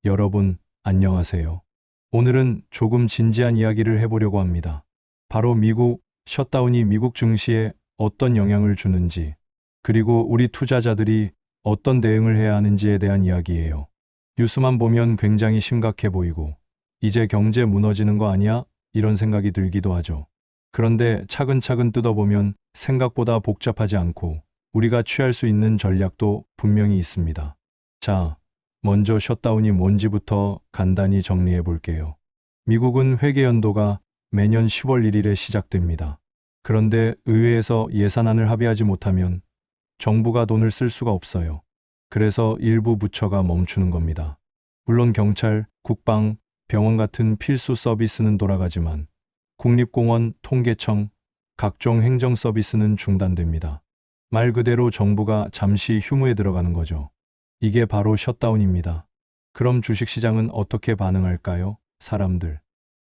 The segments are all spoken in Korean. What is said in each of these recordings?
여러분, 안녕하세요. 오늘은 조금 진지한 이야기를 해보려고 합니다. 바로 미국 셧다운이 미국 증시에 어떤 영향을 주는지, 그리고 우리 투자자들이 어떤 대응을 해야 하는지에 대한 이야기예요. 뉴스만 보면 굉장히 심각해 보이고, 이제 경제 무너지는 거 아니야? 이런 생각이 들기도 하죠. 그런데 차근차근 뜯어보면 생각보다 복잡하지 않고 우리가 취할 수 있는 전략도 분명히 있습니다. 자, 먼저 셧다운이 뭔지부터 간단히 정리해 볼게요. 미국은 회계연도가 매년 10월 1일에 시작됩니다. 그런데 의회에서 예산안을 합의하지 못하면 정부가 돈을 쓸 수가 없어요. 그래서 일부 부처가 멈추는 겁니다. 물론 경찰, 국방, 병원 같은 필수 서비스는 돌아가지만 국립공원, 통계청, 각종 행정 서비스는 중단됩니다. 말 그대로 정부가 잠시 휴무에 들어가는 거죠. 이게 바로 셧다운입니다. 그럼 주식시장은 어떻게 반응할까요? 사람들.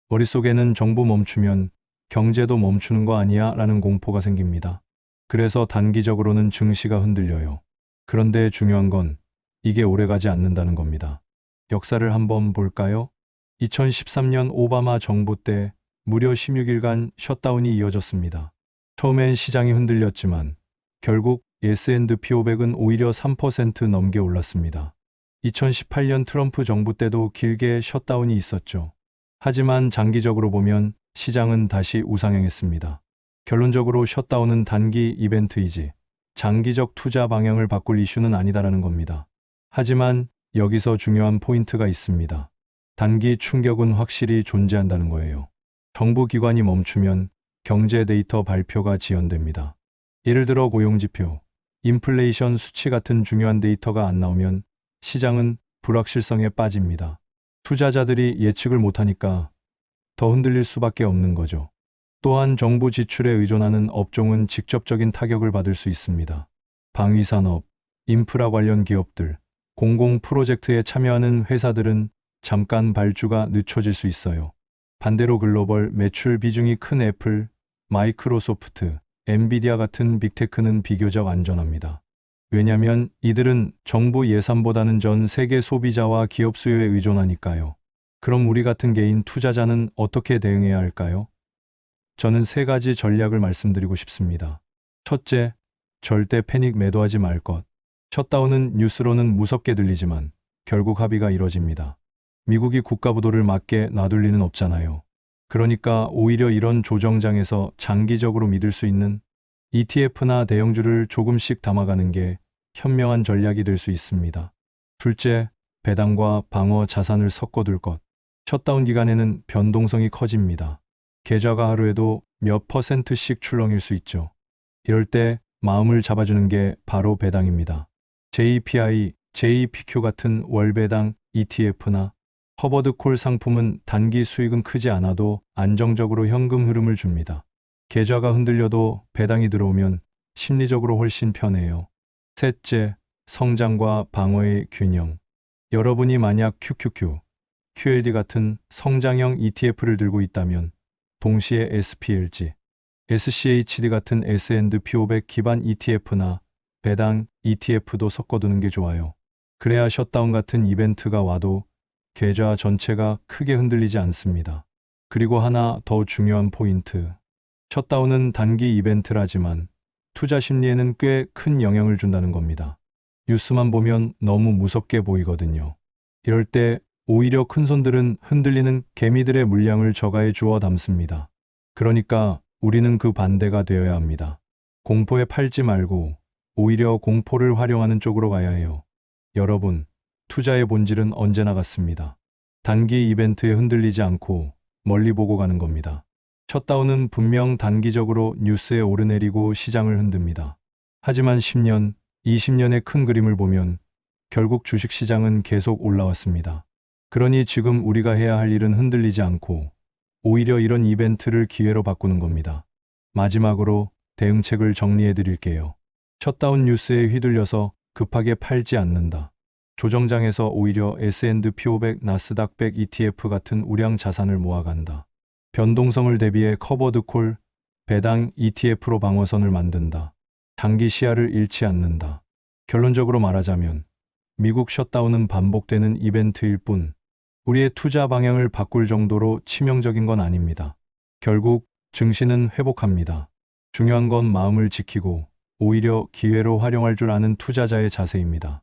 머릿속에는 정부 멈추면 경제도 멈추는 거 아니야? 라는 공포가 생깁니다. 그래서 단기적으로는 증시가 흔들려요. 그런데 중요한 건 이게 오래가지 않는다는 겁니다. 역사를 한번 볼까요? 2013년 오바마 정부 때 무려 16일간 셧다운이 이어졌습니다. 처음엔 시장이 흔들렸지만 결국 S&P 500은 오히려 3% 넘게 올랐습니다. 2018년 트럼프 정부 때도 길게 셧다운이 있었죠. 하지만 장기적으로 보면 시장은 다시 우상향했습니다. 결론적으로 셧다운은 단기 이벤트이지 장기적 투자 방향을 바꿀 이슈는 아니다라는 겁니다. 하지만 여기서 중요한 포인트가 있습니다. 단기 충격은 확실히 존재한다는 거예요. 정부 기관이 멈추면 경제 데이터 발표가 지연됩니다. 예를 들어 고용지표, 인플레이션 수치 같은 중요한 데이터가 안 나오면 시장은 불확실성에 빠집니다. 투자자들이 예측을 못하니까 더 흔들릴 수밖에 없는 거죠. 또한 정부 지출에 의존하는 업종은 직접적인 타격을 받을 수 있습니다. 방위산업, 인프라 관련 기업들, 공공 프로젝트에 참여하는 회사들은 잠깐 발주가 늦춰질 수 있어요. 반대로 글로벌 매출 비중이 큰 애플, 마이크로소프트, 엔비디아 같은 빅테크는 비교적 안전합니다. 왜냐면 이들은 정부 예산보다는 전 세계 소비자와 기업 수요에 의존하니까요. 그럼 우리 같은 개인 투자자는 어떻게 대응해야 할까요? 저는 세 가지 전략을 말씀드리고 싶습니다. 첫째, 절대 패닉 매도하지 말 것. 셧다운은 뉴스로는 무섭게 들리지만 결국 합의가 이뤄집니다. 미국이 국가부도를 맞게 놔둘 리는 없잖아요. 그러니까 오히려 이런 조정장에서 장기적으로 믿을 수 있는 ETF나 대형주를 조금씩 담아가는 게 현명한 전략이 될 수 있습니다. 둘째, 배당과 방어 자산을 섞어둘 것. 셧다운 기간에는 변동성이 커집니다. 계좌가 하루에도 몇 %씩 출렁일 수 있죠. 이럴 때 마음을 잡아주는 게 바로 배당입니다. JPI, JPQ 같은 월배당 ETF나 허버드콜 상품은 단기 수익은 크지 않아도 안정적으로 현금 흐름을 줍니다. 계좌가 흔들려도 배당이 들어오면 심리적으로 훨씬 편해요. 셋째, 성장과 방어의 균형. 여러분이 만약 QQQ, QLD 같은 성장형 ETF를 들고 있다면 동시에 SPLG, SCHD 같은 S&P 500 기반 ETF나 배당 ETF도 섞어두는 게 좋아요. 그래야 셧다운 같은 이벤트가 와도 계좌 전체가 크게 흔들리지 않습니다. 그리고 하나 더 중요한 포인트. 셧다운은 단기 이벤트라지만 투자 심리에는 꽤 큰 영향을 준다는 겁니다. 뉴스만 보면 너무 무섭게 보이거든요. 이럴 때 오히려 큰손들은 흔들리는 개미들의 물량을 저가해 주워 담습니다. 그러니까 우리는 그 반대가 되어야 합니다. 공포에 팔지 말고 오히려 공포를 활용하는 쪽으로 가야 해요. 여러분, 투자의 본질은 언제나 같습니다. 단기 이벤트에 흔들리지 않고 멀리 보고 가는 겁니다. 셧다운은 분명 단기적으로 뉴스에 오르내리고 시장을 흔듭니다. 하지만 10년, 20년의 큰 그림을 보면 결국 주식시장은 계속 올라왔습니다. 그러니 지금 우리가 해야 할 일은 흔들리지 않고 오히려 이런 이벤트를 기회로 바꾸는 겁니다. 마지막으로 대응책을 정리해 드릴게요. 셧다운 뉴스에 휘둘려서 급하게 팔지 않는다. 조정장에서 오히려 S&P 500, 나스닥 100 ETF 같은 우량 자산을 모아간다. 변동성을 대비해 커버드콜, 배당 ETF로 방어선을 만든다. 장기 시야를 잃지 않는다. 결론적으로 말하자면 미국 셧다운은 반복되는 이벤트일 뿐 우리의 투자 방향을 바꿀 정도로 치명적인 건 아닙니다. 결국 증시는 회복합니다. 중요한 건 마음을 지키고 오히려 기회로 활용할 줄 아는 투자자의 자세입니다.